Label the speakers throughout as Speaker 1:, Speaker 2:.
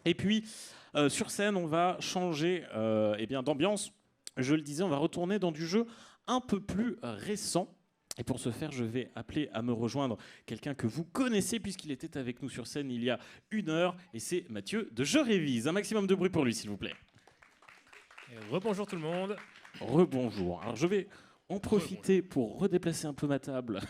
Speaker 1: Et puis, sur scène, on va changer d'ambiance. Je le disais, on va retourner dans du jeu un peu plus récent. Et pour ce faire, je vais appeler à me rejoindre quelqu'un que vous connaissez puisqu'il était avec nous sur scène il y a 1 heure. Et c'est Mathieu de Je Révise. Un maximum de bruit pour lui, s'il vous plaît.
Speaker 2: Rebonjour tout le monde.
Speaker 1: Rebonjour. Alors je vais en profiter pour redéplacer un peu ma table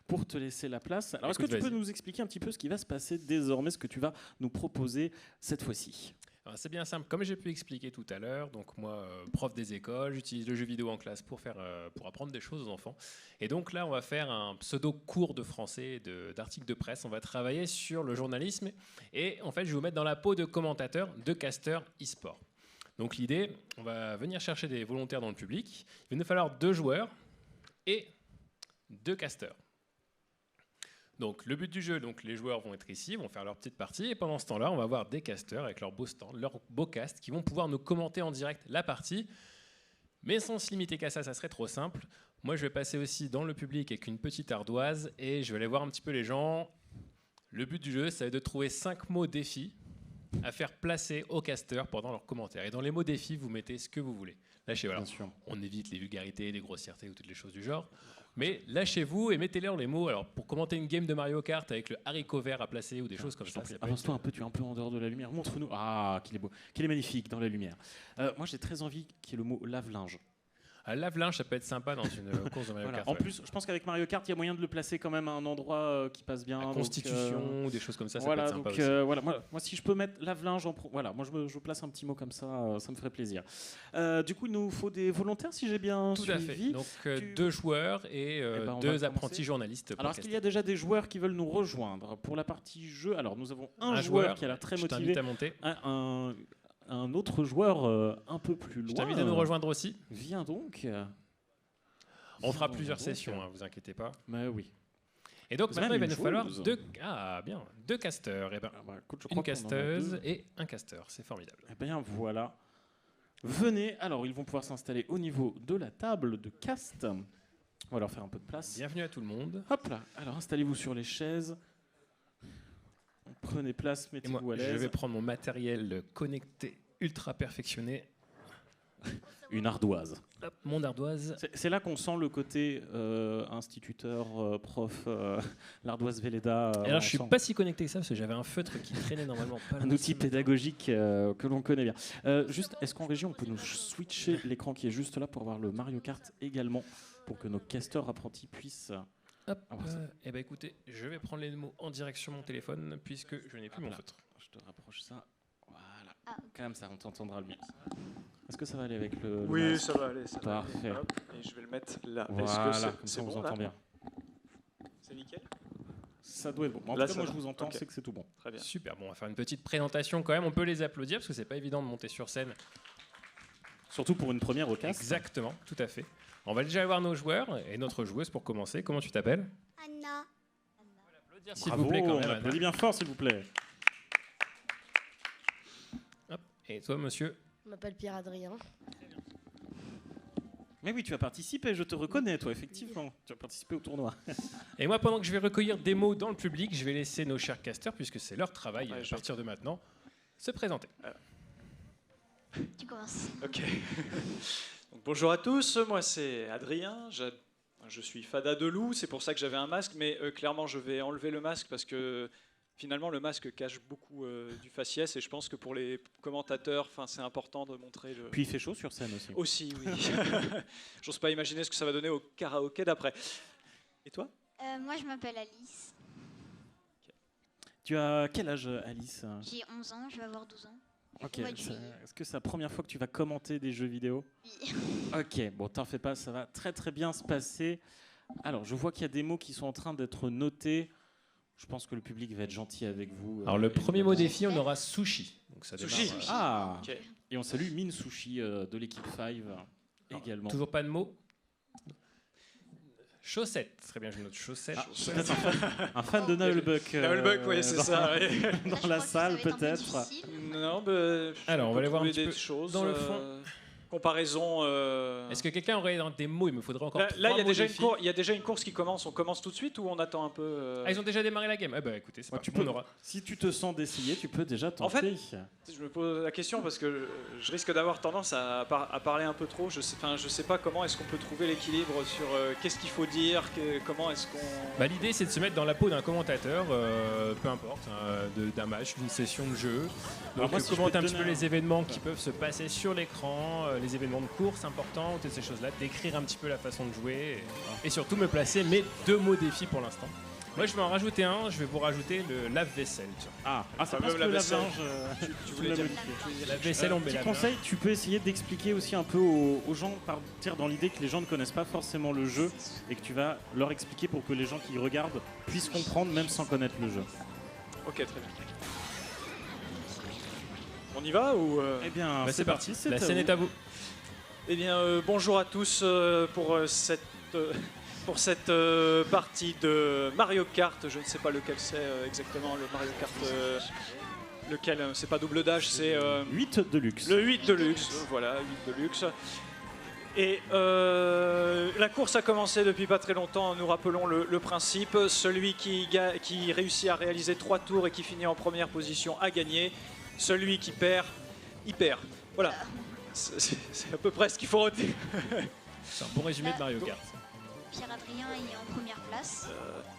Speaker 1: pour te laisser la place. Alors est-ce que tu peux nous expliquer un petit peu ce qui va se passer désormais, ce que tu vas nous proposer cette fois-ci ?
Speaker 2: C'est bien simple, comme j'ai pu expliquer tout à l'heure. Donc moi, prof des écoles, j'utilise le jeu vidéo en classe pour apprendre des choses aux enfants. Et donc là, on va faire un pseudo cours de français, d'articles de presse. On va travailler sur le journalisme. Et en fait, je vais vous mettre dans la peau de commentateurs, de casteurs e-sport. Donc l'idée, on va venir chercher des volontaires dans le public. Il va nous falloir 2 joueurs et 2 casteurs. Donc le but du jeu, donc les joueurs vont être ici, vont faire leur petite partie, et pendant ce temps-là, on va avoir des casteurs avec leurs beaux stands, leurs beaux castes, qui vont pouvoir nous commenter en direct la partie. Mais sans se limiter qu'à ça, ça serait trop simple. Moi, je vais passer aussi dans le public avec une petite ardoise, et je vais aller voir un petit peu les gens. Le but du jeu, ça va être de trouver 5 mots défis à faire placer aux casteurs pendant leurs commentaires. Et dans les mots défis, vous mettez ce que vous voulez. Lâchez, voilà. On évite les vulgarités, les grossièretés ou toutes les choses du genre. Mais lâchez-vous et mettez-leur les mots. Alors, pour commenter une game de Mario Kart avec le haricot vert à placer ou des choses comme ça.
Speaker 1: Avance-toi un peu, tu es un peu en dehors de la lumière. Montre-nous. Ah, qu'il est beau, qu'il est magnifique dans la lumière. Moi, j'ai très envie qu'il y ait le mot lave-linge.
Speaker 2: Lave-linge, ça peut être sympa dans une course de Mario Kart.
Speaker 1: En plus, je pense qu'avec Mario Kart, il y a moyen de le placer quand même à un endroit qui passe bien.
Speaker 2: La Constitution, ou des choses comme ça,
Speaker 1: voilà,
Speaker 2: ça peut être sympa aussi.
Speaker 1: Voilà, moi, si je peux mettre lave-linge, voilà, moi je place un petit mot comme ça, ça me ferait plaisir. Du coup, il nous faut des volontaires, si j'ai bien suivi.
Speaker 2: Tout à fait. Donc 2 joueurs et 2 apprentis journalistes.
Speaker 1: Alors, est-ce qu'il y a déjà des joueurs qui veulent nous rejoindre pour la partie jeu? Alors, nous avons un joueur qui a l'air très motivé.
Speaker 2: Je t'invite à monter.
Speaker 1: Un autre joueur un peu plus loin.
Speaker 2: Je t'invite à nous rejoindre aussi.
Speaker 1: Viens donc.
Speaker 2: On fera plusieurs sessions, vous inquiétez pas.
Speaker 1: Mais oui.
Speaker 2: Et donc maintenant, il va nous falloir 2 casteurs. Et écoute, une casteuse et un casteur. C'est formidable.
Speaker 1: Et bien voilà. Venez. Alors, ils vont pouvoir s'installer au niveau de la table de cast. On va leur faire un peu de place.
Speaker 2: Bienvenue à tout le monde.
Speaker 1: Hop là. Alors, installez-vous sur les chaises. Prenez place, mettez-vous à l'aise.
Speaker 2: Je vais prendre mon matériel connecté ultra perfectionné.
Speaker 1: Une ardoise.
Speaker 2: Hop, mon ardoise.
Speaker 1: C'est là qu'on sent le côté instituteur, prof, l'ardoise Velleda.
Speaker 2: Alors, je suis pas si connecté que ça parce que j'avais un feutre qui traînait normalement. Pas
Speaker 1: un outil pédagogique que l'on connaît bien. Juste, est-ce qu'en régie, on peut nous switcher l'écran qui est juste là pour voir le Mario Kart également, pour que nos casteurs apprentis puissent.
Speaker 2: Hop. Eh ben, écoutez, je vais prendre les mots en direct sur mon téléphone puisque je n'ai plus mon feutre.
Speaker 1: Je te rapproche ça. Voilà. Quand même, ça, on t'entendra le mieux. Est-ce que ça va aller avec le
Speaker 3: Oui,
Speaker 1: masque?
Speaker 3: ça va aller. Ça
Speaker 1: Parfait.
Speaker 3: Va aller. Hop, et je vais le mettre là.
Speaker 1: Voilà,
Speaker 3: est-ce que
Speaker 1: comme ça, on
Speaker 3: bon,
Speaker 1: vous entend bien.
Speaker 3: C'est nickel.
Speaker 1: Ça doit être bon. En
Speaker 3: là,
Speaker 1: tout cas, moi, je vous entends,
Speaker 3: okay.
Speaker 1: C'est que c'est tout bon.
Speaker 3: Très bien.
Speaker 2: Super, bon, on va faire une petite présentation quand même. On peut les applaudir parce que c'est pas évident de monter sur scène.
Speaker 1: Surtout pour une première au cast.
Speaker 2: Exactement, tout à fait. On va déjà voir nos joueurs et notre joueuse pour commencer. Comment tu t'appelles?
Speaker 4: Anna.
Speaker 2: On va l'applaudir s'il vous plaît quand même.
Speaker 1: On applaudit bien fort, s'il vous plaît.
Speaker 2: Hop. Et toi, monsieur?
Speaker 4: Je m'appelle Pierre-Adrien.
Speaker 1: Mais oui, tu as participé, je te reconnais, toi, effectivement. Tu as participé au tournoi.
Speaker 2: Et moi, pendant que je vais recueillir des mots dans le public, je vais laisser nos chers casteurs, puisque c'est leur travail à partir de maintenant, se présenter.
Speaker 4: Tu commences.
Speaker 3: Ok. Donc, bonjour à tous, moi c'est Adrien. Je suis Fada de Loup, c'est pour ça que j'avais un masque, mais clairement je vais enlever le masque parce que finalement le masque cache beaucoup du faciès et je pense que pour les commentateurs, c'est important de montrer le...
Speaker 1: Puis il fait chaud sur scène aussi.
Speaker 3: Aussi, oui. J'ose pas imaginer ce que ça va donner au karaoké d'après. Et toi?
Speaker 4: Moi je m'appelle Alice.
Speaker 1: Okay. Tu as quel âge, Alice?
Speaker 4: J'ai 11 ans, je vais avoir 12 ans.
Speaker 1: Ok, est-ce que c'est la première fois que tu vas commenter des jeux vidéo?
Speaker 4: Oui.
Speaker 1: Ok, bon, t'en fais pas, ça va très très bien se passer. Alors, je vois qu'il y a des mots qui sont en train d'être notés. Je pense que le public va être gentil avec vous.
Speaker 2: Alors, le premier mot défi, on aura sushi. Donc, ça
Speaker 3: sushi.
Speaker 2: Démarre,
Speaker 1: Ah,
Speaker 3: okay.
Speaker 1: Et on salue Mine Sushi de l'équipe 5 également.
Speaker 2: Toujours pas de mots? Chaussettes, très bien, je note chaussettes.
Speaker 1: Peut-être un fan de Nullbuck.
Speaker 3: Nullbuck, oui, c'est ça. Oui.
Speaker 1: Dans la salle, peut-être.
Speaker 3: Non,
Speaker 2: alors, on va aller voir un petit peu
Speaker 3: choses,
Speaker 2: dans le fond.
Speaker 3: comparaison.
Speaker 2: Est-ce que quelqu'un aurait des mots? Il me faudrait encore
Speaker 3: Là,
Speaker 2: 3
Speaker 3: il y a
Speaker 2: mots
Speaker 3: déjà
Speaker 2: défi.
Speaker 3: il y a déjà une course qui commence. On commence tout de suite ou on attend un peu
Speaker 2: Ah, ils ont déjà démarré la game. Ah bah écoutez, c'est
Speaker 1: Ouais,
Speaker 2: pas
Speaker 1: tu
Speaker 2: on
Speaker 1: peux.
Speaker 2: aura.
Speaker 1: Si tu te sens d'essayer, tu peux déjà tenter.
Speaker 3: En fait, Je me pose la question parce que je risque d'avoir tendance à parler un peu trop. Je sais pas comment est-ce qu'on peut trouver l'équilibre sur qu'est-ce qu'il faut dire, comment est-ce qu'on.
Speaker 2: Bah, l'idée c'est de se mettre dans la peau d'un commentateur, peu importe, d'un match, d'une session de jeu. Donc
Speaker 1: moi, si je
Speaker 2: commenter
Speaker 1: peux
Speaker 2: un
Speaker 1: te
Speaker 2: petit peu
Speaker 1: donner
Speaker 2: les événements qui peuvent se passer sur l'écran, les événements de course importants, toutes ces choses-là, décrire un petit peu la façon de jouer et surtout me placer mes 2 mots défi pour l'instant. Moi je vais en rajouter un, je vais vous rajouter le lave-vaisselle. Tiens.
Speaker 1: Ah, c'est
Speaker 3: fameux
Speaker 1: parce que le
Speaker 3: lave-vaisselle.
Speaker 1: lave-linge.
Speaker 3: Tu voulais dire.
Speaker 2: Lave-vaisselle, on met
Speaker 1: Petit
Speaker 2: la main.
Speaker 1: conseil, tu peux essayer d'expliquer aussi un peu aux gens, partir dans l'idée que les gens ne connaissent pas forcément le jeu et que tu vas leur expliquer pour que les gens qui regardent puissent comprendre même sans connaître le jeu.
Speaker 3: Ok, très bien. On y va ou
Speaker 1: Eh bien,
Speaker 2: Bah,
Speaker 1: c'est parti, c'est
Speaker 2: La
Speaker 1: à
Speaker 2: scène
Speaker 1: vous.
Speaker 2: est à vous.
Speaker 3: Eh bien, bonjour à tous pour cette partie de Mario Kart. Je ne sais pas lequel c'est exactement, le Mario Kart. Lequel c'est pas double dash, c'est
Speaker 1: 8 de luxe.
Speaker 3: le 8 de luxe. Voilà, 8 de luxe. Et la course a commencé depuis pas très longtemps. Nous rappelons le principe. Celui qui réussit à réaliser 3 tours et qui finit en première position a gagné. Celui qui perd, il perd. Voilà. C'est à peu près ce qu'il faut retenir.
Speaker 2: C'est un bon résumé de Mario Kart.
Speaker 4: Pierre-Adrien est en première place.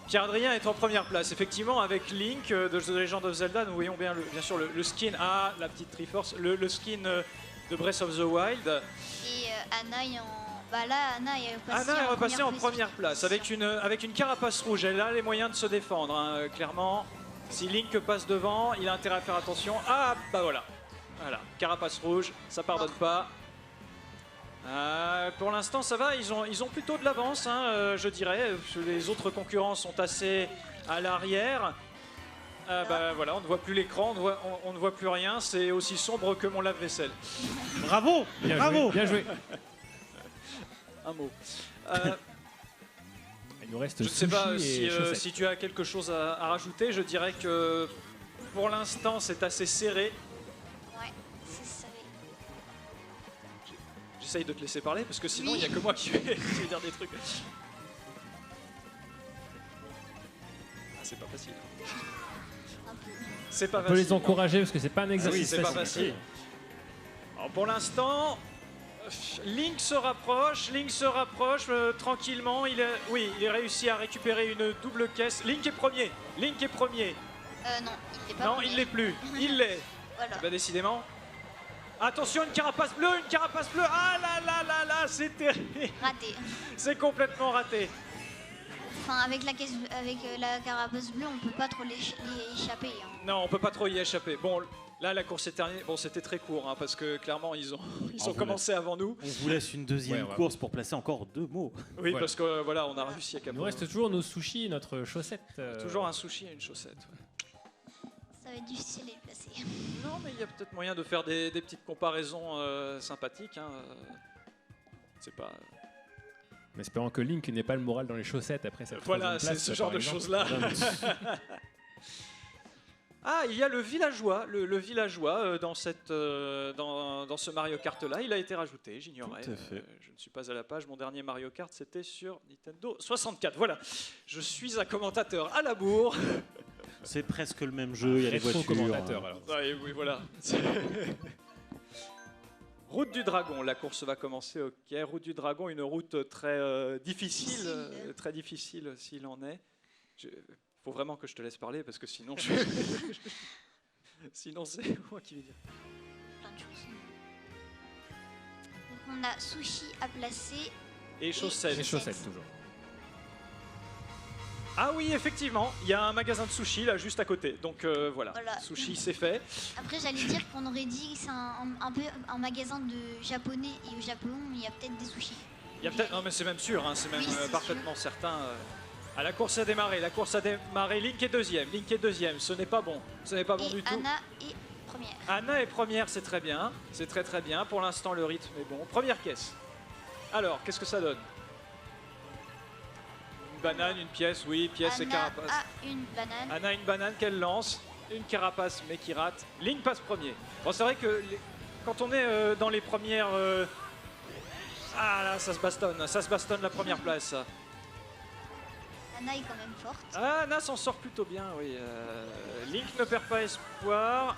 Speaker 3: Pierre-Adrien est en première place. Effectivement, avec Link de The Legend of Zelda, nous voyons bien, bien sûr le skin. Ah, la petite Triforce. Le skin de Breath of the Wild.
Speaker 4: Et Anna est en. Bah là, Anna est repassée
Speaker 3: Anna est
Speaker 4: en
Speaker 3: repassée en
Speaker 4: position.
Speaker 3: première place avec une carapace rouge. Elle a les moyens de se défendre, hein, clairement. Si Link passe devant, il a intérêt à faire attention. Ah, bah voilà. Voilà, carapace rouge, ça pardonne pas. Pour l'instant, ça va. Ils ont plutôt de l'avance, hein, je dirais. Les autres concurrents sont assez à l'arrière. Bah voilà, on ne voit plus l'écran, on ne voit plus rien. C'est aussi sombre que mon lave-vaisselle.
Speaker 1: Bravo,
Speaker 2: Bien
Speaker 1: bravo.
Speaker 2: joué, bien joué.
Speaker 3: Un mot.
Speaker 2: Il nous reste
Speaker 3: Je ne sais pas
Speaker 2: sushi et chaussettes.
Speaker 3: si tu as quelque chose à rajouter. Je dirais que pour l'instant, c'est assez serré.
Speaker 4: Ouais, c'est ça.
Speaker 3: J'essaye de te laisser parler parce que sinon,
Speaker 4: Oui.
Speaker 3: il n'y a que moi qui vais dire des trucs. Ah, c'est pas facile.
Speaker 4: Un peu.
Speaker 3: C'est pas
Speaker 2: On peut
Speaker 3: facile.
Speaker 2: les encourager parce que c'est pas un
Speaker 3: Ah
Speaker 2: exercice
Speaker 3: oui, c'est pas
Speaker 2: facile.
Speaker 3: facile. Alors, pour l'instant, Link se rapproche tranquillement. Il a réussi à récupérer une double caisse. Link est premier.
Speaker 4: Non, il n'est pas.
Speaker 3: Non,
Speaker 4: premier.
Speaker 3: il l'est plus. Il l'est.
Speaker 4: Voilà.
Speaker 3: Bah, décidément. Attention, une carapace bleue. Ah là là là là, c'est terrible.
Speaker 4: Raté.
Speaker 3: C'est complètement raté.
Speaker 4: Enfin, avec la caisse, avec la carapace bleue, on peut pas trop l'échapper. Hein.
Speaker 3: Non, on peut pas trop y échapper. Bon, là, la course est terminée. Bon, c'était très court, hein, parce que clairement, ils ont
Speaker 1: vous
Speaker 3: commencé avant nous.
Speaker 1: On vous laisse une deuxième
Speaker 2: Ouais, ouais.
Speaker 1: course pour placer encore 2 mots.
Speaker 3: Oui,
Speaker 2: Voilà.
Speaker 3: parce que voilà, on a réussi à
Speaker 2: Il
Speaker 3: capoter.
Speaker 2: nous reste toujours nos sushis et notre chaussette.
Speaker 3: Toujours un sushi et une chaussette.
Speaker 4: Ça va être difficile à les placer.
Speaker 3: Non, mais il y a peut-être moyen de faire des petites comparaisons sympathiques. Hein. C'est pas.
Speaker 2: En espérant que Link n'ait pas le moral dans les chaussettes après cette
Speaker 3: Voilà,
Speaker 2: troisième
Speaker 3: c'est
Speaker 2: place,
Speaker 3: ce genre
Speaker 2: par
Speaker 3: de
Speaker 2: exemple.
Speaker 3: choses-là. Ah, il y a le villageois, le villageois dans ce Mario Kart là, il a été rajouté, j'ignorais.
Speaker 1: Tout à fait.
Speaker 3: Je ne suis pas à la page, mon dernier Mario Kart c'était sur Nintendo 64. Voilà, je suis un commentateur à la bourre.
Speaker 1: C'est presque le même jeu, il y a les voitures.
Speaker 2: Rétro-commentateur, alors.
Speaker 3: Ah, et oui, voilà. Route du Dragon, la course va commencer. Ok, Route du Dragon, une route très difficile, très difficile s'il en est. Faut vraiment que je te laisse parler parce que sinon, sinon c'est moi qui vais dire.
Speaker 4: Plein de choses. Donc on a sushi à placer.
Speaker 3: Et chaussettes.
Speaker 2: Les chaussettes, toujours.
Speaker 3: Ah oui, effectivement, il y a un magasin de sushi là juste à côté. Donc voilà,
Speaker 4: Voilà.
Speaker 3: sushi c'est fait.
Speaker 4: Après, j'allais dire qu'on aurait dit que c'est un peu un magasin de japonais et au Japon, il y a peut-être des sushis.
Speaker 3: Il y a peut-être, non mais c'est même sûr, hein, c'est même
Speaker 4: Oui, c'est
Speaker 3: parfaitement certain. Ah, la course a démarré, Link est deuxième, ce n'est pas bon,
Speaker 4: Et
Speaker 3: du tout.
Speaker 4: Anna est première.
Speaker 3: Anna est première, c'est très bien, c'est très très bien. Pour l'instant, le rythme est bon. Première caisse. Alors, qu'est-ce que ça donne? Une banane, une pièce, oui, pièce et
Speaker 4: Anna
Speaker 3: carapace.
Speaker 4: a une banane.
Speaker 3: Anna a une banane qu'elle lance, une carapace mais qui rate. Link passe premier. Bon, c'est vrai que quand on est dans les premières... Ah là, ça se bastonne la première place.
Speaker 4: Anna est quand même forte.
Speaker 3: Ah, Anna s'en sort plutôt bien, oui. Link ne perd pas espoir.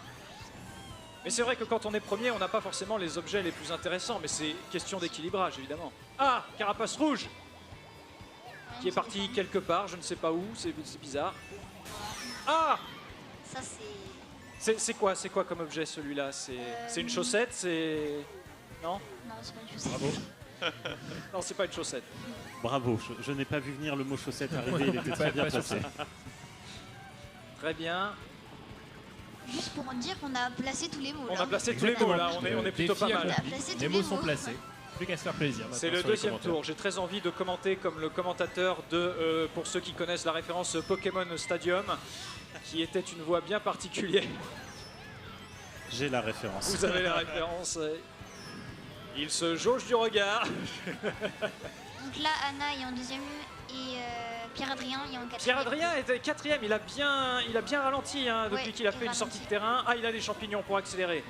Speaker 3: Mais c'est vrai que quand on est premier, on n'a pas forcément les objets les plus intéressants, mais c'est question d'équilibrage, évidemment. Ah, Carapace Rouge qui est parti quelque part, je ne sais pas où, c'est bizarre. Ah,
Speaker 4: Ça c'est...
Speaker 3: c'est quoi comme objet celui-là? C'est une chaussette, c'est... Non?
Speaker 4: Non, c'est pas une chaussette.
Speaker 2: Bravo.
Speaker 3: Non, c'est pas une chaussette.
Speaker 1: Bravo, je n'ai pas vu venir le mot chaussette arriver, il était très bien
Speaker 2: Pas sur
Speaker 1: placé.
Speaker 3: Très bien.
Speaker 4: Juste pour en dire qu'on a placé tous les mots.
Speaker 3: On
Speaker 4: là.
Speaker 3: a placé tous les mots là, on est plutôt pas
Speaker 2: Défi
Speaker 3: mal.
Speaker 2: accompli.
Speaker 4: On a placé tous
Speaker 2: Les
Speaker 4: les
Speaker 2: mots sont
Speaker 4: mots.
Speaker 2: placés. Plus qu'à se faire plaisir.
Speaker 3: C'est
Speaker 2: maintenant
Speaker 3: le
Speaker 2: sur les
Speaker 3: deuxième
Speaker 2: commentaires.
Speaker 3: tour. J'ai très envie de commenter comme le commentateur de, pour ceux qui connaissent la référence Pokémon Stadium, qui était une voix bien particulière.
Speaker 1: J'ai la référence.
Speaker 3: Vous avez la référence. Il se jauge du regard.
Speaker 4: Donc là, Anna est en deuxième et Pierre-Adrien est en quatrième.
Speaker 3: Pierre-Adrien était quatrième. Il a bien ralenti hein, depuis
Speaker 4: Ouais,
Speaker 3: qu'il a
Speaker 4: il
Speaker 3: fait une
Speaker 4: ralentit.
Speaker 3: sortie de terrain. Ah, il a des champignons pour accélérer.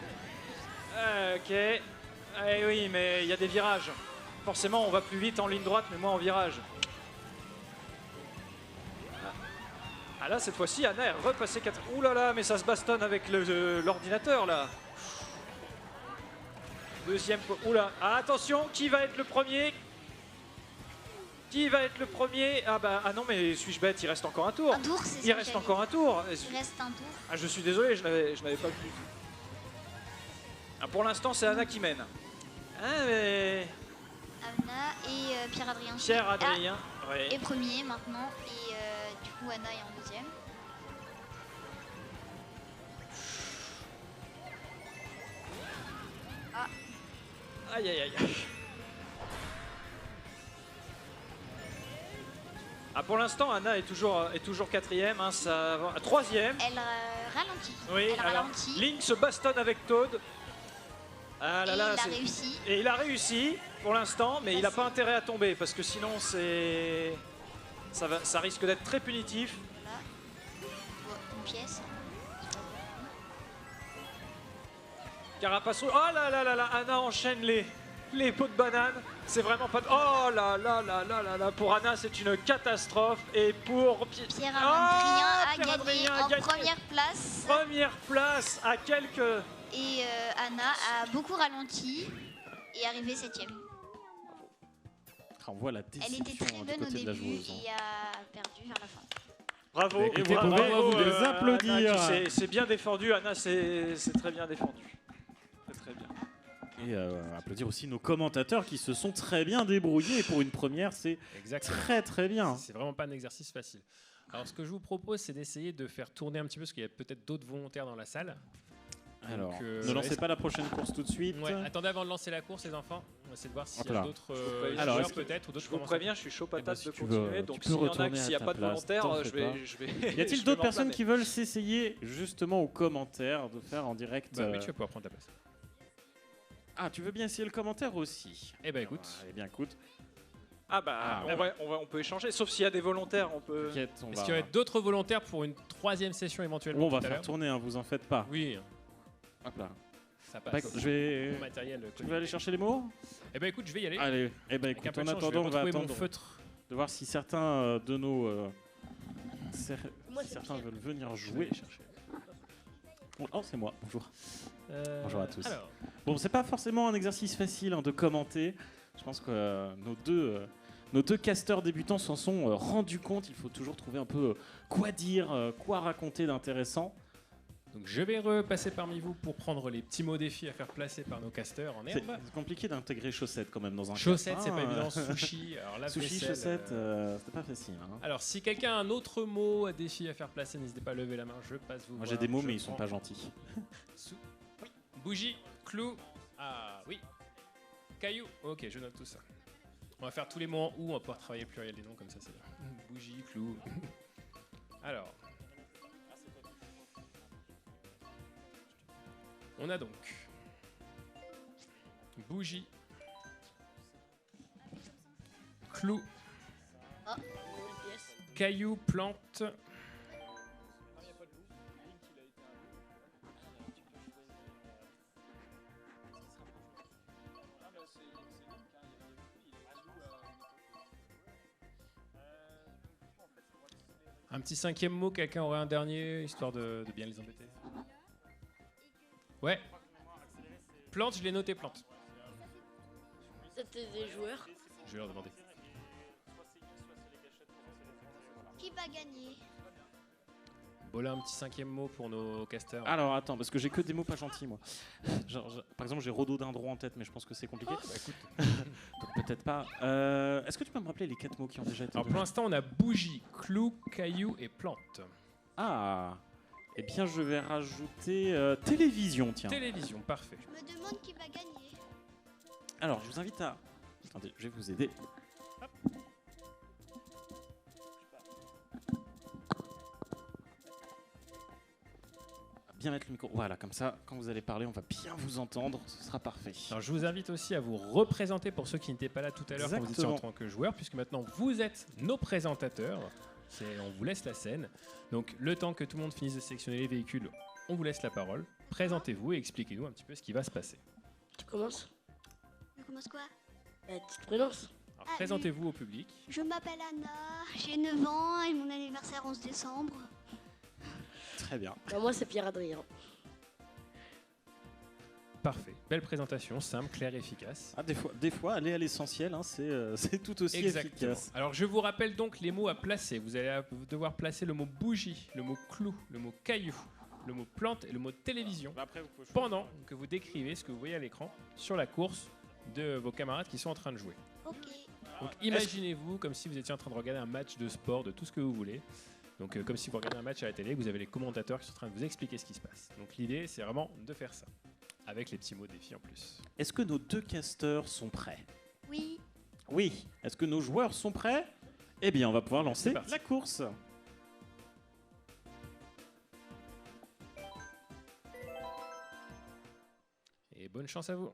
Speaker 3: Ok. Eh oui, mais il y a des virages. Forcément, on va plus vite en ligne droite, mais moins en virage. Ah là, cette fois-ci, Anna est repassée 4. Ouh là là, mais ça se bastonne avec l'ordinateur là. Deuxième. Ouh là. Ah, attention, qui va être le premier? Qui va être le premier? Ah bah, ah non, mais suis-je bête? Il reste encore un tour.
Speaker 4: Un tour, c'est ça.
Speaker 3: Il reste encore un tour.
Speaker 4: Il reste un tour.
Speaker 3: Ah, je suis désolé, je n'avais pas vu du tout. Ah, pour l'instant, c'est Anna qui mène. Ah, mais...
Speaker 4: Anna et Pierre-Adrien.
Speaker 3: Pierre-Adrien.
Speaker 4: Ah,
Speaker 3: Ouais.
Speaker 4: est premier maintenant et du coup Anna est en deuxième.
Speaker 3: Aïe, aïe, aïe. Ah, pour l'instant, Anna est toujours quatrième. Hein, ça va. Troisième.
Speaker 4: Elle ralentit.
Speaker 3: Oui,
Speaker 4: Elle
Speaker 3: alors,
Speaker 4: ralentit.
Speaker 3: Link se bastonne avec Toad. Ah là
Speaker 4: Et
Speaker 3: là,
Speaker 4: il a
Speaker 3: c'est-
Speaker 4: réussi.
Speaker 3: Et il a réussi pour l'instant, mais il n'a pas intérêt à tomber parce que sinon ça risque d'être très punitif.
Speaker 4: Voilà. Bon, une pièce.
Speaker 3: Carapace. Oh là là là là, Anna enchaîne les pots de banane. C'est vraiment pas. Oh là là là là là là. Pour Anna, c'est une catastrophe. Et pour
Speaker 4: Pierre-Adrien
Speaker 3: Ah,
Speaker 4: a gagné
Speaker 3: Pierre-Adrien a
Speaker 4: en
Speaker 3: gagné.
Speaker 4: première place.
Speaker 3: Première place à quelques.
Speaker 4: Et Anna a beaucoup ralenti et est arrivée septième.
Speaker 1: Ah, on voit la
Speaker 4: Elle
Speaker 1: déception
Speaker 4: était très
Speaker 1: du
Speaker 4: bonne au
Speaker 1: côté de la
Speaker 4: début
Speaker 1: joueuse. hein.
Speaker 4: et a perdu vers la fin.
Speaker 3: Bravo.
Speaker 1: Bah, écoutez,
Speaker 3: bravo,
Speaker 1: pouvez-vous les
Speaker 3: Anna,
Speaker 1: applaudir.
Speaker 3: c'est bien défendu, Anna, c'est très bien défendu. C'est très bien.
Speaker 1: Et applaudir aussi nos commentateurs qui se sont très bien débrouillés. Et pour une première, c'est
Speaker 2: Exactement.
Speaker 1: très très bien.
Speaker 2: C'est vraiment pas un exercice facile. Alors, ce que je vous propose, c'est d'essayer de faire tourner un petit peu, parce qu'il y a peut-être d'autres volontaires dans la salle.
Speaker 1: Alors,
Speaker 2: Donc,
Speaker 1: ne lancez
Speaker 2: est-ce-
Speaker 1: pas la prochaine course tout de suite.
Speaker 2: Ouais, attendez avant de lancer la course, les enfants. On va essayer de voir s'il y
Speaker 1: Hop là.
Speaker 2: a d'autres
Speaker 3: Alors,
Speaker 2: joueurs
Speaker 1: est-ce que-
Speaker 2: peut-être ou d'autres
Speaker 3: Je vous
Speaker 2: commentateurs.
Speaker 3: préviens, je suis chaud
Speaker 1: Eh ben,
Speaker 3: patate
Speaker 1: si
Speaker 3: de
Speaker 1: tu veux,
Speaker 3: continuer,
Speaker 1: tu
Speaker 3: donc
Speaker 1: peux
Speaker 3: s'il y en a
Speaker 1: retourner
Speaker 3: s'il
Speaker 1: à
Speaker 3: n'y a
Speaker 1: ta
Speaker 3: pas de
Speaker 1: place,
Speaker 3: volontaire,
Speaker 1: t'en
Speaker 3: je
Speaker 1: fais
Speaker 3: vais,
Speaker 1: pas.
Speaker 3: je vais.
Speaker 1: Y
Speaker 3: je
Speaker 1: a-t-il
Speaker 3: vais
Speaker 1: d'autres personnes
Speaker 3: m'enflammer.
Speaker 1: qui veulent s'essayer justement aux commentaires de faire en direct
Speaker 2: Bah oui, tu vas pouvoir prendre ta place.
Speaker 1: Ah, tu veux bien essayer le commentaire aussi?
Speaker 2: Eh ben écoute.
Speaker 1: Eh bien, écoute.
Speaker 3: Ah bah,
Speaker 1: Ah,
Speaker 3: on peut échanger, sauf s'il y a des volontaires, on peut.
Speaker 1: T'inquiète, on
Speaker 2: Est-ce
Speaker 1: va...
Speaker 2: qu'il y aurait d'autres volontaires pour une troisième session éventuellement
Speaker 1: on va
Speaker 2: tout à
Speaker 1: faire
Speaker 2: l'heure
Speaker 1: tourner, hein, vous en faites pas.
Speaker 2: Oui,
Speaker 1: Hop là.
Speaker 2: ça
Speaker 1: Bah,
Speaker 2: passe.
Speaker 1: je vais...
Speaker 2: Mon matériel
Speaker 1: Tu veux aller chercher les mots?
Speaker 2: Eh ben écoute, je vais y aller.
Speaker 1: Allez, eh ben
Speaker 2: Avec un
Speaker 1: écoute,
Speaker 2: peu
Speaker 1: en
Speaker 2: de chance, je vais
Speaker 1: attendant, on va
Speaker 2: retrouver mon
Speaker 1: attendre
Speaker 2: feutre.
Speaker 1: de voir si certains de nos... si certains veulent venir jouer. Oh, c'est moi, bonjour. Bonjour à tous.
Speaker 2: Alors,
Speaker 1: Bon, c'est pas forcément un exercice facile hein, de commenter. Je pense que nos deux casteurs débutants s'en sont rendus compte. Il faut toujours trouver un peu quoi dire, quoi raconter d'intéressant.
Speaker 2: donc je vais repasser parmi vous pour prendre les petits mots défis à faire placer par nos casteurs en
Speaker 1: C'est
Speaker 2: herbe.
Speaker 1: c'est compliqué d'intégrer chaussettes quand même dans un
Speaker 2: Chaussettes,
Speaker 1: cast,
Speaker 2: c'est
Speaker 1: hein,
Speaker 2: pas évident. Sushi, alors la
Speaker 1: Sushi,
Speaker 2: vaisselle,
Speaker 1: chaussettes, c'était pas facile. hein.
Speaker 2: Alors, si quelqu'un a un autre mot à défi à faire placer, n'hésitez pas à lever la main. Je passe vous.
Speaker 1: Moi
Speaker 2: voir,
Speaker 1: j'ai des mots,
Speaker 2: je
Speaker 1: mais ils sont
Speaker 2: prends.
Speaker 1: pas gentils.
Speaker 2: Oui. Bougie, clou. Ah oui. Caillou. Ok, je note tout ça. On va faire tous les mots en ou, on va pouvoir travailler pluriel des noms comme ça. C'est bien. Bougie, clou. Alors. On a donc bougie, clou,
Speaker 4: Oh.
Speaker 2: caillou, plante, Un petit 5e mot, quelqu'un aurait un dernier, histoire de bien les embêter. Ouais. Plante, je l'ai noté, plante.
Speaker 5: C'était des joueurs.
Speaker 2: Je vais leur demander.
Speaker 4: Qui va gagner?
Speaker 2: Bon, là, un petit 5e mot pour nos casters.
Speaker 1: Alors attends, parce que j'ai que des mots pas gentils moi. Par exemple, j'ai rhododendron en tête, mais je pense que c'est compliqué.
Speaker 2: Bah, écoute.
Speaker 1: Donc peut-être pas. Est-ce que tu peux me rappeler les 4 mots qui ont déjà été
Speaker 2: Alors, pour
Speaker 1: donnés?
Speaker 2: l'instant, on a bougie, clou, caillou et plante.
Speaker 1: Ah. Eh bien, je vais rajouter télévision, tiens.
Speaker 2: Télévision, parfait.
Speaker 4: Je me demande qui va gagner.
Speaker 1: Alors, je vous invite à... Attendez, je vais vous aider. Hop. À bien mettre le micro. Voilà, comme ça, quand vous allez parler, on va bien vous entendre. Ce sera parfait.
Speaker 2: Alors, je vous invite aussi à vous représenter pour ceux qui n'étaient pas là tout à l'heure quand vous étiez en tant que joueur, puisque maintenant vous êtes nos présentateurs. On vous laisse la scène. Donc, le temps que tout le monde finisse de sélectionner les véhicules, on vous laisse la parole. Présentez-vous et expliquez-nous un petit peu ce qui va se passer.
Speaker 5: Tu commences?
Speaker 4: Je commence quoi?
Speaker 5: Tu te prononces?
Speaker 2: Alors,
Speaker 4: Ah,
Speaker 2: présentez-vous au public.
Speaker 4: Je m'appelle Anna, j'ai 9 ans et mon anniversaire 11 décembre.
Speaker 1: Très bien.
Speaker 5: Bah, moi, c'est Pierre-Adrien.
Speaker 2: Parfait. Belle présentation, simple, claire et efficace.
Speaker 1: Ah, des fois, aller à l'essentiel, hein, c'est tout aussi
Speaker 2: Exactement.
Speaker 1: efficace.
Speaker 2: Alors, je vous rappelle donc les mots à placer. Vous allez devoir placer le mot bougie, le mot clou, le mot caillou, le mot plante et le mot télévision
Speaker 1: Après, vous pouvez
Speaker 2: pendant que vous décrivez ce que vous voyez à l'écran sur la course de vos camarades qui sont en train de jouer.
Speaker 4: Ok.
Speaker 2: Donc imaginez-vous comme si vous étiez en train de regarder un match de sport, de tout ce que vous voulez. Donc comme si vous regardez un match à la télé, vous avez les commentateurs qui sont en train de vous expliquer ce qui se passe. Donc l'idée, c'est vraiment de faire ça, avec les petits mots défis en plus.
Speaker 1: Est-ce que nos 2 casteurs sont prêts?
Speaker 4: Oui.
Speaker 1: Oui. Est-ce que nos joueurs sont prêts? Eh bien, on va pouvoir lancer
Speaker 2: C'est parti.
Speaker 1: la course.
Speaker 2: Et bonne chance à vous.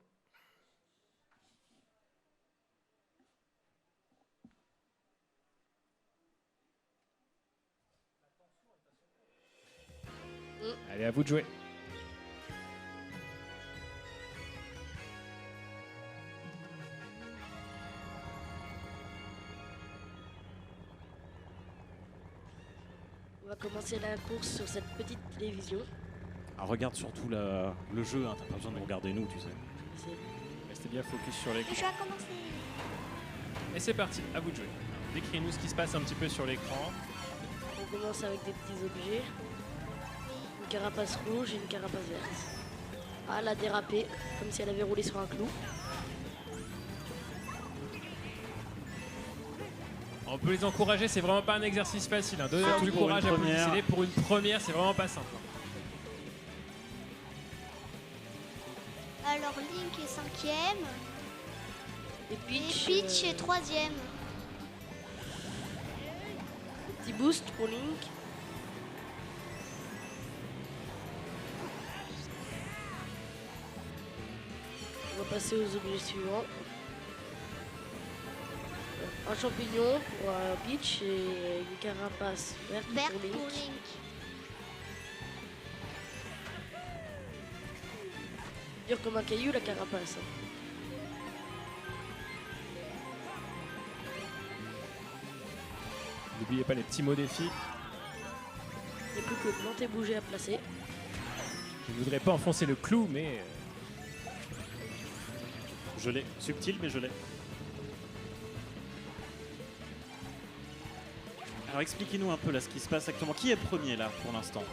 Speaker 2: Allez, à vous de jouer.
Speaker 5: On va commencer la course sur cette petite télévision.
Speaker 1: Ah, regarde surtout le jeu, hein, t'as pas besoin de regarder nous, tu sais.
Speaker 5: C'est-
Speaker 2: Restez bien focus sur
Speaker 4: Je
Speaker 2: l'écran.
Speaker 4: vais commencer.
Speaker 2: Et c'est parti, à vous de jouer. Décrivez-nous ce qui se passe un petit peu sur l'écran.
Speaker 5: On commence avec des petits objets. Une carapace rouge et une carapace verte. Ah, elle a dérapé, comme si elle avait roulé sur un clou.
Speaker 2: On peut les encourager, c'est vraiment pas un exercice facile. Hein. Donnez-leur du
Speaker 1: Surtout pour
Speaker 2: courage
Speaker 1: une
Speaker 2: à
Speaker 1: première.
Speaker 2: Polycélé. Pour une première, c'est vraiment pas simple.
Speaker 4: Alors Link est 5e
Speaker 5: Et
Speaker 4: et
Speaker 5: Peach,
Speaker 4: Peach est 3e.
Speaker 5: petit boost pour Link. On va passer aux objets suivants. Un champignon pour Peach et une carapace verte
Speaker 4: Vert
Speaker 5: pour Link.
Speaker 4: pour Link.
Speaker 5: Dur comme un caillou la carapace.
Speaker 2: N'oubliez pas les petits mots défis.
Speaker 5: Il n'y a plus que planter bouger à placer.
Speaker 2: Je ne voudrais pas enfoncer le clou, mais
Speaker 1: Je l'ai. Subtil, mais je l'ai. Alors expliquez-nous un peu là ce qui se passe actuellement. Qui est premier là pour l'instant?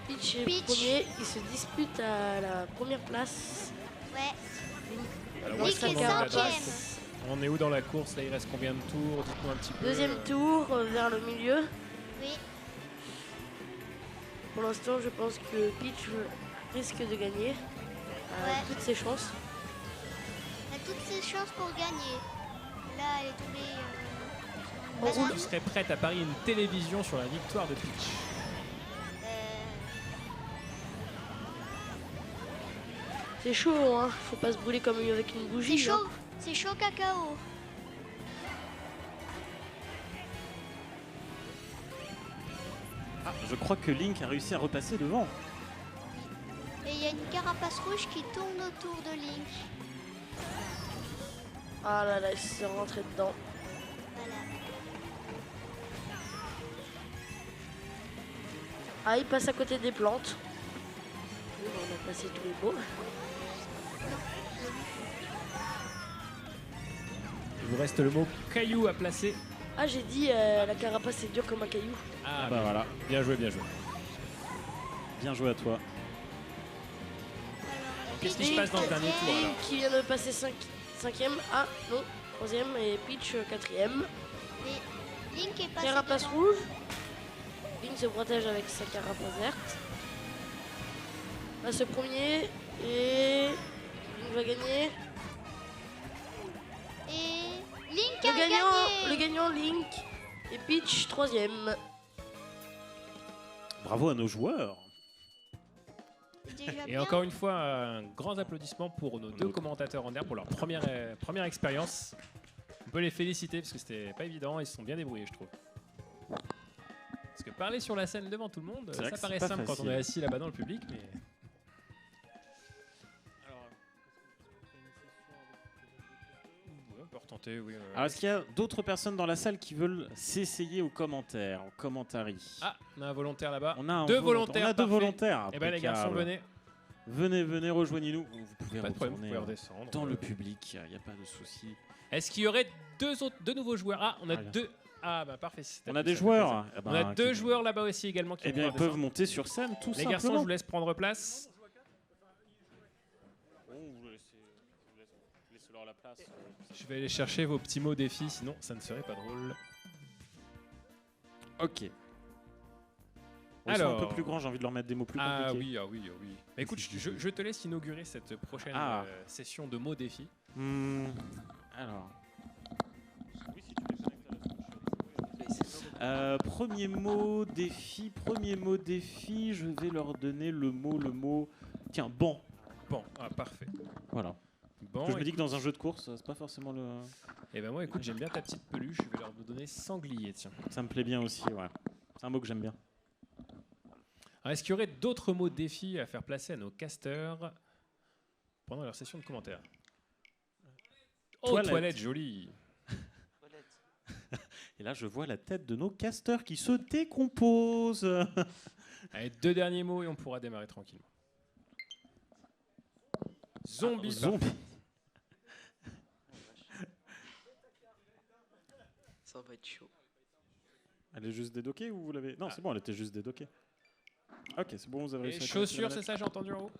Speaker 5: Peach est
Speaker 4: Peach.
Speaker 5: premier, il se dispute à la première place.
Speaker 4: Ouais.
Speaker 2: alors,
Speaker 5: Dans
Speaker 2: où est-ce
Speaker 5: sa
Speaker 2: qu'on en est là-bas
Speaker 5: carapace.
Speaker 2: On est où dans la course? Là, il reste combien de tours? Dites-nous un petit peu.
Speaker 5: Deuxième tour vers le milieu.
Speaker 4: Oui.
Speaker 5: Pour l'instant, je pense que Peach risque de gagner.
Speaker 4: Ouais.
Speaker 5: Toutes ses chances.
Speaker 4: Elle a toutes ses chances pour gagner. Là, elle est tombée.
Speaker 5: On
Speaker 2: Est-ce que
Speaker 5: roule.
Speaker 2: tu serais prête à parier une télévision sur la victoire de Peach?
Speaker 5: C'est chaud, hein. Faut pas se brûler comme avec une bougie.
Speaker 4: C'est
Speaker 5: hein.
Speaker 4: chaud. C'est chaud cacao.
Speaker 1: Ah, je crois que Link a réussi à repasser devant.
Speaker 4: Et il y a une carapace rouge qui tourne autour de Link.
Speaker 5: Ah là là, il s'est rentré dedans.
Speaker 4: Voilà.
Speaker 5: Ah, il passe à côté des plantes. Oui, bon, on a passé tous les mots.
Speaker 2: Il vous reste le mot caillou à placer.
Speaker 5: Ah, j'ai dit la carapace est dure comme un caillou.
Speaker 2: Ah,
Speaker 1: Bah voilà,
Speaker 2: bien joué, bien joué.
Speaker 1: bien joué à toi.
Speaker 2: Qu'est-ce qui se passe dans le dernier tour alors?
Speaker 5: Qui vient de passer 5e. Ah, non, 3e et Peach 4e.
Speaker 4: Et Link est passé
Speaker 5: Carapace
Speaker 4: devant.
Speaker 5: rouge. Link se protège avec sa carapace verte. Passe premier et Link va gagner.
Speaker 4: Et Link a
Speaker 5: Le
Speaker 4: gagné.
Speaker 5: gagnant Link et Peach 3e.
Speaker 1: Bravo à nos joueurs.
Speaker 4: Déjà
Speaker 2: Et
Speaker 4: bien.
Speaker 2: encore une fois, un grand applaudissement pour nos deux commentateurs en air pour leur première expérience. On peut les féliciter parce que c'était pas évident, ils se sont bien débrouillés, je trouve. Parce que parler sur la scène devant tout le monde,
Speaker 1: C'est vrai
Speaker 2: ça
Speaker 1: que
Speaker 2: paraît
Speaker 1: c'est pas
Speaker 2: simple quand on
Speaker 1: facile.
Speaker 2: est assis là-bas dans le public, mais. Ouais, on peut retenter, oui.
Speaker 1: Alors, est-ce qu'il y a d'autres personnes dans la salle qui veulent s'essayer aux commentaires, aux commentaries?
Speaker 2: Ah, on a un volontaire là-bas.
Speaker 1: On a un
Speaker 2: deux
Speaker 1: volontaire.
Speaker 2: volontaires.
Speaker 1: On a deux
Speaker 2: parfait.
Speaker 1: volontaires.
Speaker 2: Eh ben les garçons,
Speaker 1: Impeccable.
Speaker 2: venez.
Speaker 1: Venez, rejoignez-nous. Vous pouvez
Speaker 2: Pas de problème, vous
Speaker 1: retourner
Speaker 2: pouvez redescendre.
Speaker 1: dans le public, il n'y a pas de souci.
Speaker 2: Est-ce qu'il y aurait deux nouveaux joueurs? Ah, on a
Speaker 1: Voilà.
Speaker 2: deux. Ah, bah parfait. si c'est
Speaker 1: On a
Speaker 2: tapis,
Speaker 1: des
Speaker 2: ça fait
Speaker 1: joueurs.
Speaker 2: plaisir.
Speaker 1: Eh ben,
Speaker 2: On a deux
Speaker 1: qui-
Speaker 2: joueurs là-bas aussi également qui
Speaker 1: Eh
Speaker 2: vont
Speaker 1: bien, ils
Speaker 2: pouvoir
Speaker 1: peuvent
Speaker 2: descendre.
Speaker 1: monter sur scène, tout
Speaker 2: Les
Speaker 1: simplement.
Speaker 2: garçons, je vous laisse prendre place.
Speaker 1: Laissez-leur la place.
Speaker 2: Je vais aller chercher vos petits mots défis, sinon ça ne serait pas drôle.
Speaker 1: Ok. Ils sont un
Speaker 2: Alors.
Speaker 1: peu plus grands, j'ai envie de leur mettre des mots plus
Speaker 2: Ah
Speaker 1: compliqués.
Speaker 2: oui, ah oui, ah oui. Mais écoute, je te laisse inaugurer cette prochaine
Speaker 1: Ah.
Speaker 2: session de mots défis.
Speaker 1: Alors. Premier mot défi, je vais leur donner le mot. Tiens, banc.
Speaker 2: Bon, ah, parfait.
Speaker 1: Voilà.
Speaker 2: Bon,
Speaker 1: Que je me dis que dans un jeu de course, c'est pas forcément le.
Speaker 2: et ben moi, écoute, j'aime bien ta petite peluche. Je vais leur donner sanglier, tiens.
Speaker 1: Ça me plaît bien aussi, ouais. C'est un mot que j'aime bien.
Speaker 2: Alors, est-ce qu'il y aurait d'autres mots défis à faire placer à nos casteurs pendant leur session de commentaires? Oh,
Speaker 1: Toilette.
Speaker 2: toilette, joli.
Speaker 1: Et là, je vois la tête de nos casteurs qui se décomposent.
Speaker 2: Allez, deux derniers mots et on pourra démarrer tranquillement. Zombie.
Speaker 1: Zombie.
Speaker 6: Ça va être chaud.
Speaker 1: Elle est juste dédoquée ou vous l'avez. Non, c'est bon, elle était juste dédoquée. Ok, c'est bon, vous avez
Speaker 2: Et
Speaker 1: réussi à
Speaker 2: chaussures,
Speaker 1: connecter
Speaker 2: c'est ça, j'ai entendu en haut?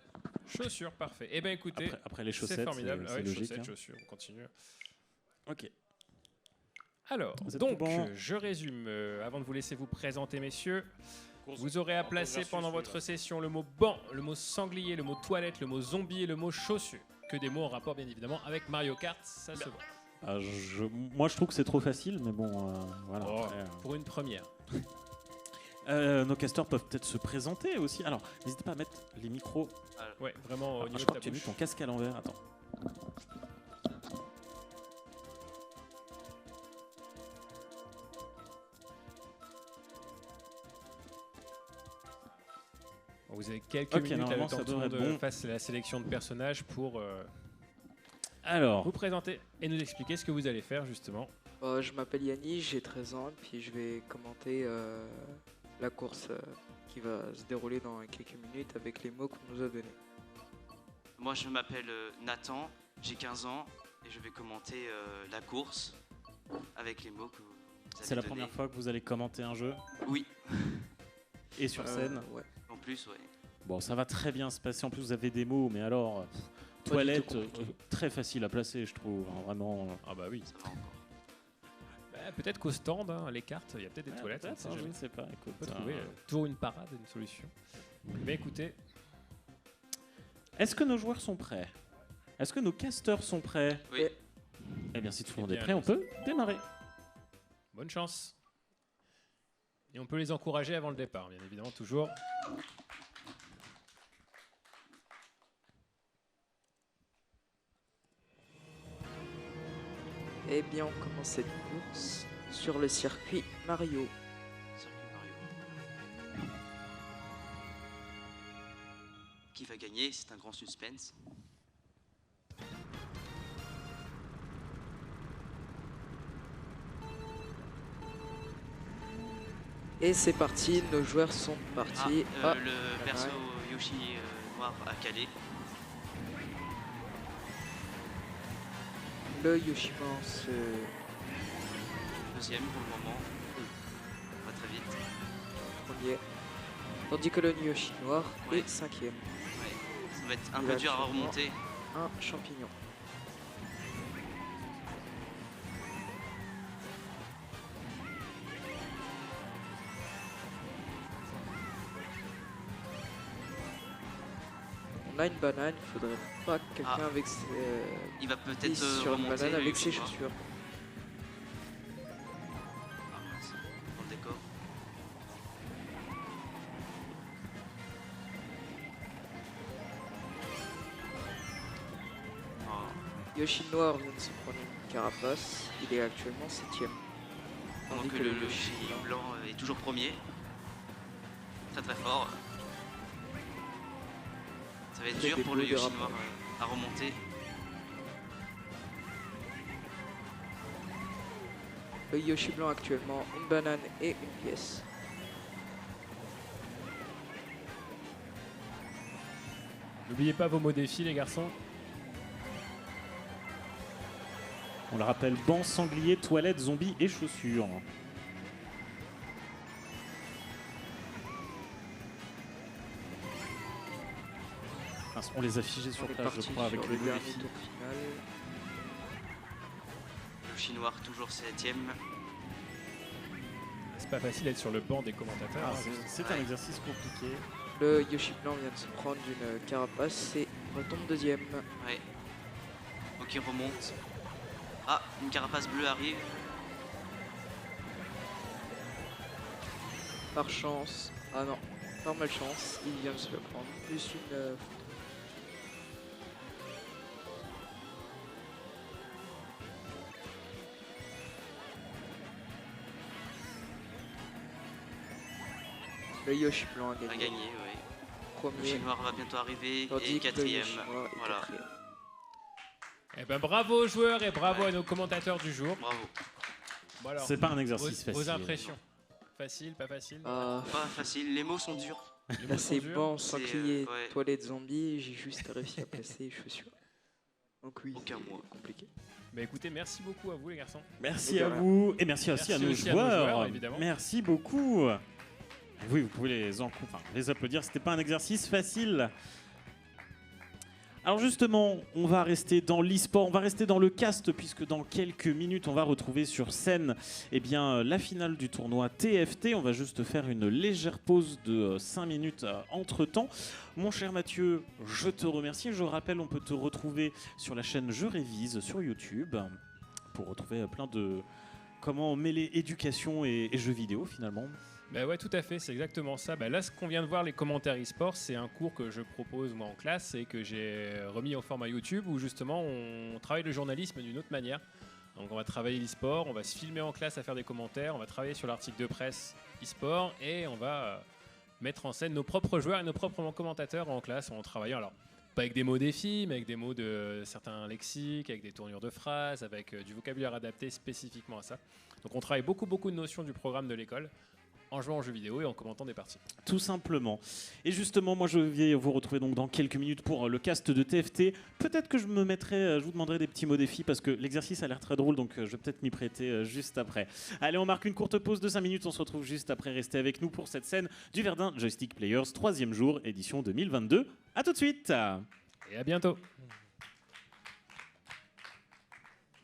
Speaker 2: Chaussures, parfait. Eh ben écoutez,
Speaker 1: la- après les
Speaker 2: c'est
Speaker 1: chaussettes,
Speaker 2: formidable.
Speaker 1: c'est
Speaker 2: Ah ouais,
Speaker 1: logique.
Speaker 2: chaussettes,
Speaker 1: hein.
Speaker 2: chaussures, on continue.
Speaker 1: Ok.
Speaker 2: Alors,
Speaker 1: Vous êtes
Speaker 2: donc,
Speaker 1: tout bon.
Speaker 2: je résume. Avant de vous laisser vous présenter, messieurs, vous aurez à placer pendant votre session le mot banc, le mot sanglier, le mot toilette, le mot zombie et le mot chaussure. Que des mots en rapport, bien évidemment, avec Mario Kart, ça se voit.
Speaker 1: Ah, moi, je trouve que c'est trop facile, mais bon, voilà.
Speaker 2: Oh,
Speaker 1: après,
Speaker 2: pour une première.
Speaker 1: nos casteurs peuvent peut-être se présenter aussi. Alors, n'hésitez pas à mettre les micros.
Speaker 2: Ouais, vraiment au
Speaker 1: Ah,
Speaker 2: niveau
Speaker 1: je
Speaker 2: de
Speaker 1: crois
Speaker 2: ta
Speaker 1: que tu as mis
Speaker 2: bouche.
Speaker 1: ton casque à l'envers. Attends.
Speaker 2: Bon, vous avez quelques
Speaker 1: Ok,
Speaker 2: minutes là,
Speaker 1: normalement,
Speaker 2: le temps
Speaker 1: ça
Speaker 2: que tout le
Speaker 1: devrait
Speaker 2: monde
Speaker 1: être bon.
Speaker 2: fasse la sélection de personnages pour
Speaker 1: Alors,
Speaker 2: vous présenter et nous expliquer ce que vous allez faire justement.
Speaker 6: Je m'appelle Yannis, j'ai 13 ans, puis je vais commenter la course qui va se dérouler dans quelques minutes avec les mots qu'on nous a donnés.
Speaker 7: Moi, je m'appelle Nathan, j'ai 15 ans et je vais commenter la course avec les mots que vous avez
Speaker 1: c'est la
Speaker 7: donnés.
Speaker 1: première fois que vous allez commenter un jeu
Speaker 7: Oui,
Speaker 1: et sur scène.
Speaker 6: Ouais.
Speaker 7: en plus, ouais.
Speaker 1: Bon, ça va très bien se passer. En plus, vous avez des mots, mais alors,
Speaker 6: du
Speaker 1: toilette,
Speaker 6: tout compliqué.
Speaker 1: très facile à placer, je trouve. hein, vraiment.
Speaker 2: Ah bah oui.
Speaker 7: Ça va encore.
Speaker 2: Bah, peut-être qu'au stand, hein, les cartes, il y a peut-être des toilettes. on ne sait
Speaker 1: je
Speaker 2: jamais.
Speaker 1: ne sais pas. Écoute,
Speaker 2: On peut trouver toujours une parade, une solution. Mais écoutez,
Speaker 1: Est-ce que nos joueurs sont prêts? Est-ce que nos casteurs sont prêts?
Speaker 7: Oui.
Speaker 1: Eh bien, si tout le monde
Speaker 2: Eh
Speaker 1: est
Speaker 2: bien,
Speaker 1: prêt, on peut démarrer.
Speaker 2: bonne chance. Et on peut les encourager avant le départ, bien évidemment, toujours.
Speaker 6: Eh bien, on commence cette course sur le circuit Mario.
Speaker 7: Circuit Mario. Qui va gagner? C'est un grand suspense.
Speaker 6: Et c'est parti, nos joueurs sont partis.
Speaker 7: Le perso Yoshi noir à Calais.
Speaker 6: Le Yoshi pense
Speaker 7: Deuxième pour le moment. Pas très vite.
Speaker 6: premier. Tandis que le Yoshi noir
Speaker 7: Ouais.
Speaker 6: est cinquième.
Speaker 7: Ouais. Ça va être un
Speaker 6: Il
Speaker 7: peu
Speaker 6: a
Speaker 7: dur à
Speaker 6: actuellement
Speaker 7: remonter.
Speaker 6: Un champignon. On a une banane, il faudrait pas que quelqu'un
Speaker 7: Ah.
Speaker 6: avec ses
Speaker 7: Il va
Speaker 6: pieds
Speaker 7: peut-être
Speaker 6: sur une
Speaker 7: remonter.
Speaker 6: banane
Speaker 7: le
Speaker 6: avec ses
Speaker 7: Yoshi noir.
Speaker 6: chaussures.
Speaker 7: Ah, mince. Dans le décor. Oh.
Speaker 6: Yoshi noir vient de se prendre une carapace, il est actuellement septième.
Speaker 7: Pendant que le Yoshi blanc est toujours premier. Très très fort. Ça va être
Speaker 6: Fait
Speaker 7: dur
Speaker 6: des
Speaker 7: pour le
Speaker 6: beaux
Speaker 7: Yoshi
Speaker 6: dérapages.
Speaker 7: noir à remonter.
Speaker 6: Le Yoshi blanc actuellement une banane et une pièce.
Speaker 2: N'oubliez pas vos mots défis, les garçons.
Speaker 1: On le rappelle, banc, sanglier, toilette, zombie et chaussures. Enfin, on les a figés sur
Speaker 6: On est
Speaker 1: place, je
Speaker 6: parti
Speaker 1: crois, avec
Speaker 6: sur
Speaker 1: le
Speaker 6: le dernier
Speaker 1: défi.
Speaker 6: tour final.
Speaker 7: Yoshi noir toujours septième.
Speaker 2: C'est pas facile d'être sur le banc des commentateurs.
Speaker 1: Ah,
Speaker 2: hein.
Speaker 1: c'est un exercice compliqué.
Speaker 6: Le Yoshi blanc vient de se prendre une carapace et retombe deuxième.
Speaker 7: Ouais. Ok, remonte. Ah, une carapace bleue arrive.
Speaker 6: Par chance, ah non, par malchance, il vient de se le prendre. Plus une le Yoshi blanc a
Speaker 7: A
Speaker 6: gagné.
Speaker 7: gagné, ouais.
Speaker 6: Premier,
Speaker 7: Yoshi noir va bientôt arriver.
Speaker 6: tandis
Speaker 7: Et
Speaker 6: que le
Speaker 7: quatrième.
Speaker 6: Yoshi noir est
Speaker 7: Voilà.
Speaker 6: quatrième.
Speaker 2: Eh ben, bravo aux joueurs et bravo à nos commentateurs du jour.
Speaker 7: Bravo.
Speaker 2: Bon, alors,
Speaker 1: C'est pas un exercice
Speaker 2: vos
Speaker 1: facile.
Speaker 2: impressions. Facile, pas facile.
Speaker 6: Ah,
Speaker 7: Pas facile, les mots sont durs.
Speaker 2: Les
Speaker 6: là
Speaker 2: mots sont
Speaker 6: c'est
Speaker 2: durs.
Speaker 6: bon,
Speaker 7: C'est,
Speaker 6: sanglier,
Speaker 7: ouais.
Speaker 6: toilette zombie, j'ai juste réussi à placer les chaussures. Donc oui,
Speaker 7: Aucun
Speaker 6: c'est
Speaker 7: mois.
Speaker 6: compliqué.
Speaker 2: Bah écoutez, merci beaucoup à vous les garçons.
Speaker 1: Merci
Speaker 6: De
Speaker 1: à
Speaker 6: rien.
Speaker 1: vous et merci aussi
Speaker 2: Merci
Speaker 1: à nos
Speaker 2: aussi à nos joueurs,
Speaker 1: joueurs.
Speaker 2: évidemment.
Speaker 1: Merci beaucoup. Oui, vous pouvez les applaudir. C'était pas un exercice facile. Alors justement, on va rester dans l'e-sport, on va rester dans le cast puisque dans quelques minutes, on va retrouver sur scène la finale du tournoi TFT. On va juste faire une légère pause de 5 minutes entre-temps. Mon cher Mathieu, je te remercie. Je rappelle, on peut te retrouver sur la chaîne Je Révise sur YouTube pour retrouver plein de comment mêler éducation et jeux vidéo finalement.
Speaker 2: Bah ouais, tout à fait, c'est exactement ça. Bah là, ce qu'on vient de voir, les commentaires e-sport, c'est un cours que je propose moi en classe et que j'ai remis au format YouTube où justement on travaille le journalisme d'une autre manière. Donc on va travailler l'e-sport, on va se filmer en classe à faire des commentaires, on va travailler sur l'article de presse e-sport et on va mettre en scène nos propres joueurs et nos propres commentateurs en classe en travaillant. Alors, pas avec des mots défis, mais avec des mots de certains lexiques, avec des tournures de phrases, avec du vocabulaire adapté spécifiquement à ça. Donc on travaille beaucoup de notions du programme de l'école en jouant aux jeux vidéo et en commentant des parties.
Speaker 1: Tout simplement. Et justement, moi je vais vous retrouver donc dans quelques minutes pour le cast de TFT. Peut-être que je vous demanderai des petits mots défis parce que l'exercice a l'air très drôle, donc je vais peut-être m'y prêter juste après. Allez, on marque une courte pause de 5 minutes, on se retrouve juste après. Restez avec nous pour cette scène du Verdun Joystick Players, 3e jour, édition 2022. A tout de suite.
Speaker 2: Et à bientôt.